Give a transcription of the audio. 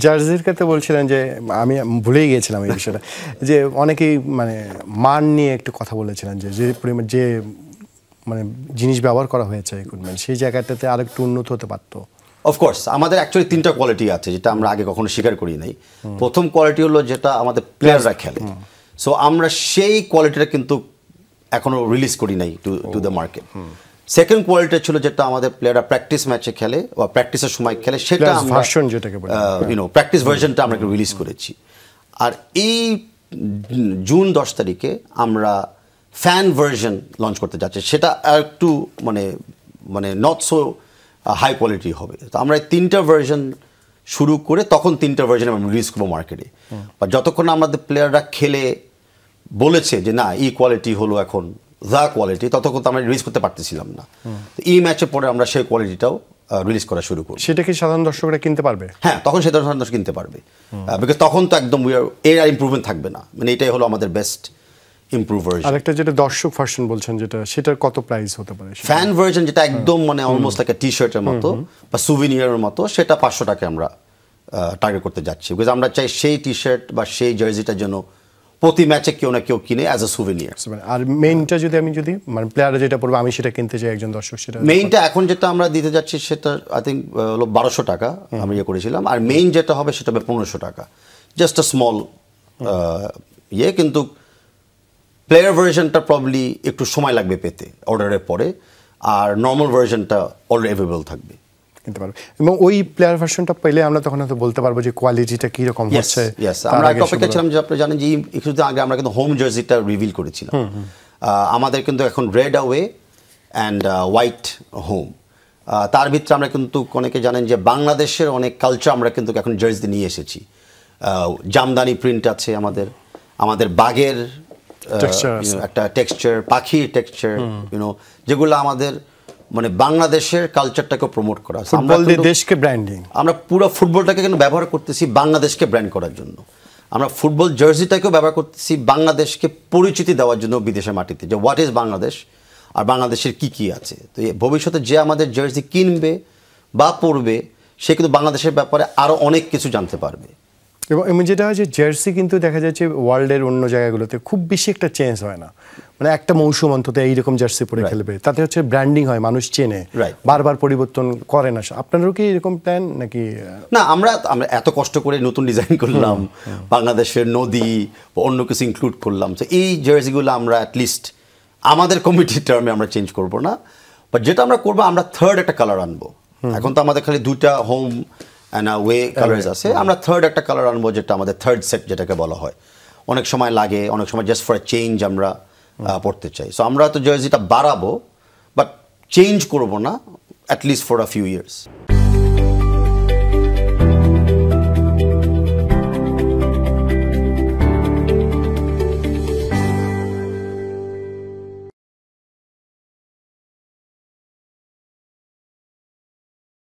জার্সির ক্ষেত্রে বলছিলেন যে আমি ভুলেই গিয়েছিলাম এই বিষয়টা, যে অনেকেই মানে মান নিয়ে একটু কথা বলেছিলেন যে যে পরিমাণ যে মানে জিনিস ব্যবহার করা হয়েছে ইকুইপমেন্ট সেই জায়গাটাতে আরেকটু উন্নত হতে পারতো। অফকোর্স আমাদের অ্যাকচুয়ালি 3টা কোয়ালিটি আছে যেটা আমরা আগে কখনো স্বীকার করি নাই। প্রথম কোয়ালিটি হলো যেটা আমাদের প্লেয়াররা খেলে, সো আমরা সেই কোয়ালিটিটা কিন্তু এখনো রিলিজ করি নাই to the market. Second quality ছিল যেটা আমাদের প্লেয়াররা প্র্যাকটিস ম্যাচে খেলে বা প্র্যাকটিসের সময় খেলে, সেটা আমরা ভার্সন যেটাকে বলে প্র্যাকটিস ভার্সনটা আমরা রিলিজ করেছি। আর এই জুন 10 তারিখে আমরা ফ্যান ভার্সন লঞ্চ করতে যাচ্ছি, সেটা একটু মানে নট সো হাই কোয়ালিটি হবে। তো আমরা এই 3টা ভার্সন শুরু করে তখন 3টা ভার্সন আমরা রিলিজ করবো মার্কেটে। বা যতক্ষণ আমাদের প্লেয়াররা খেলে বলেছে যে না এই কোয়ালিটি হলো এখন দ্য কোয়ালিটি, ততক্ষণ তো আমরা রিলিজ করতে পারতেছিলাম না। তো এই ম্যাচের পরে আমরা সেই কোয়ালিটিটাও রিলিজ করা শুরু করি। সেটা কি সাধারণ দর্শকরা কিনতে পারবে? হ্যাঁ, তখন সেটা সাধারণ দর্শক কিনতে পারবে, বিকজ তখন তো একদম এর আর ইম্প্রুভমেন্ট থাকবে না, মানে এটাই হলো আমাদের বেস্ট ইমপ্রুভ ভার্সন। আরেকটা যেটা দর্শক ভার্সন বলছেন যেটা, সেটার কত প্রাইস হতে পারে? ফ্যান ভার্সন যেটা একদম মানে অলমোস্ট লাইক টি শার্টের মতো বা সুভিনিয়ারের মতো, সেটা 500 টাকা আমরা টার্গেট করতে যাচ্ছি, বিকজ আমরা চাই সেই টি শার্ট বা সেই জার্সিটার জন্য প্রতি ম্যাচে কেউ না কেউ কিনে অ্যাজ এ সুভিনিয়ার। আর মেইনটা যদি মানে প্লেয়াররা যেটা পড়বে আমি সেটা কিনতে চাই একজন দর্শক, সেটা মেইনটা এখন যেটা আমরা দিতে যাচ্ছি সেটা আই থিঙ্ক হলো 1200 টাকা আমরা ইয়ে করেছিলাম। আর মেইন যেটা হবে সেটা হবে 1500 টাকা, জাস্ট আ স্মল ইয়ে। কিন্তু প্লেয়ার ভার্সনটা প্রবলি একটু সময় লাগবে পেতে অর্ডারের পরে, আর নর্মাল ভার্সনটা অলরেডি অ্যাভেলেবল থাকবে, কিনতে পারবে। এবং ওই প্লেয়ার ভার্সনটা পেলে আমরা তখন হয়তো বলতে পারবো যে কোয়ালিটিটা কীরকম হচ্ছে। আমরা একটা অপেক্ষা ছিলাম যে আপনারা জানেন যে কিছুদিন আগে আমরা কিন্তু হোম জার্সিটা রিভিল করেছিলাম। আমাদের কিন্তু এখন red away and white home, তার ভিতরে আমরা কিন্তু অনেকে জানেন যে বাংলাদেশের অনেক কালচার আমরা কিন্তু এখন জার্সিতে নিয়ে এসেছি। জামদানি প্রিন্ট আছে আমাদের বাঘের একটা টেক্সচার, পাখির টেক্সচার, যেগুলো আমাদের মানে বাংলাদেশের কালচারটাকে প্রমোট করা। দেশকে ব্র্যান্ডিং, আমরা পুরো ফুটবলটাকে কিন্তু ব্যবহার করতেছি বাংলাদেশকে ব্র্যান্ড করার জন্য। আমরা ফুটবল জার্সিটাকেও ব্যবহার করতেছি বাংলাদেশকে পরিচিতি দেওয়ার জন্য বিদেশের মাটিতে, যে হোয়াট ইজ বাংলাদেশ আর বাংলাদেশের কি আছে। তো ভবিষ্যতে যে আমাদের জার্সি কিনবে বা পরবে সে কিন্তু বাংলাদেশের ব্যাপারে আরও অনেক কিছু জানতে পারবে। এবং যেটা হয় যে জার্সি কিন্তু দেখা যাচ্ছে ওয়ার্ল্ডের অন্য জায়গাগুলোতে খুব বেশি একটা চেঞ্জ হয় না, মানে একটা মৌসুম অন্তত এইরকম জার্সি পরে খেলবে, তাতে হচ্ছে ব্র্যান্ডিং হয়, মানুষ চেনে, বারবার পরিবর্তন করে না। আপনাদেরও কি এরকম প্ল্যান নাকি? না, আমরা এত কষ্ট করে নতুন ডিজাইন করলাম, বাংলাদেশের নদী বা অন্য কিছু ইনক্লুড করলাম, তো এই জার্সিগুলো আমরা অ্যাটলিস্ট আমাদের কমিটির টার্মে আমরা চেঞ্জ করবো না। বাট যেটা আমরা করবো, আমরা থার্ড একটা কালার আনবো। এখন তো আমাদের খালি 2টা হোম অ্যান্ড ওয়ে কালার্স আছে, আমরা থার্ড একটা কালার আনবো যেটা আমাদের থার্ড সেট যেটাকে বলা হয়। অনেক সময় লাগে, অনেক সময় জাস্ট ফর এ চেঞ্জ আমরা পড়তে চাই। সো আমরা তো জার্সিটা বাড়াবো বাট চেঞ্জ করবো না, at least for a few years.